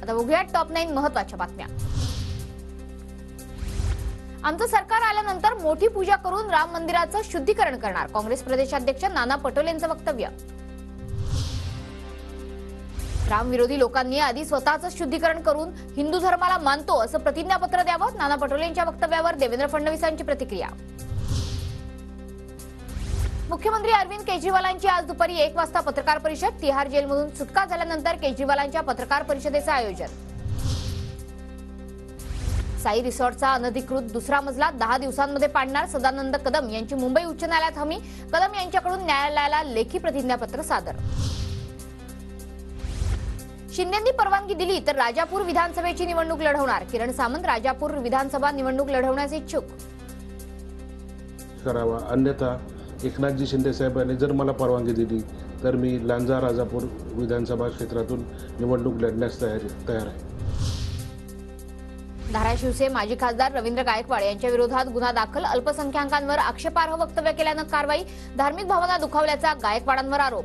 आता बघूया टॉप 9 महत्त्वाच्या बातम्या। आमचं सरकार आल्यानंतर मोठी पूजा करून राम मंदिराचं शुद्धीकरण करणार, काँग्रेस प्रदेशाध्यक्ष नाना पटोलेंचं वक्तव्य। राम विरोधी लोकांनी आधी स्वतःचं शुद्धीकरण करून हिंदू धर्माला मानतो असं प्रतिज्ञापत्र द्यावं, नाना पटोलेंच्या वक्तव्यावर देवेंद्र फडणवीसांची प्रतिक्रिया। मुख्यमंत्री अरविंद केजरीवालांची आज दुपारी 1 वाजता पत्रकार परिषद, तिहार जेलमधून सुटका झाल्यानंतर केजरीवालांच्या पत्रकार परिषदेचं आयोजन। साई रिसॉर्टचा अनधिकृत दुसरा मजला 10 दिवसांमध्ये पाडणार, सदानंद कदम यांची मुंबई उच्च न्यायालयात हमी, कदम यांच्याकडून न्यायालयाला लेखी प्रतिज्ञापत्र सादर। शिंदेंनी परवानगी दिली तर राजापूर विधानसभेची निवडणूक लढवणार, किरण सामंत राजापूर विधानसभा निवडणूक लढवण्यास इच्छुक। करावा, अन्यथा एकनाथजी शिंदे साहेबांनी जर मला परवानगी दिली तर मी लांजा राजापूर विधानसभा क्षेत्रातून निवडणूक लढण्यास तयार आहे। धाराशिवचे माजी खासदार रवींद्र गायकवाड यांच्या विरोधात गुन्हा दाखल, अल्पसंख्याकांवर आक्षेपार्ह वक्तव्य केल्यानं कारवाई, धार्मिक भावना दुखावल्याचा गायकवाडांवर आरोप।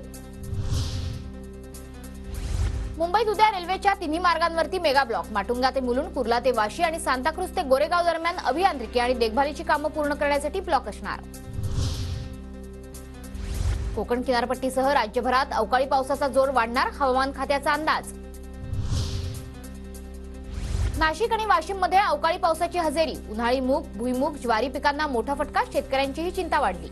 मुंबईत उद्या रेल्वेच्या तिन्ही मार्गांवरती मेगा ब्लॉक, माटुंगा ते मुलुंड, कुर्ला ते वाशी आणि सांताक्रुज ते गोरेगाव दरम्यान अभियांत्रिकी आणि देखभालीची कामं पूर्ण करण्यासाठी ब्लॉक असणार। कोकण किनारपट्टीसह राज्यभरात अवकाळी पावसाचा जोर वाढणार, हवामान खात्याचा अंदाज। नाशिक आणि वाशिममध्ये अवकाळी पावसाची हजेरी, उन्हाळी मूग, भुईमूग, ज्वारी पिकांना मोठा फटका, शेतकऱ्यांचीही चिंता वाढली।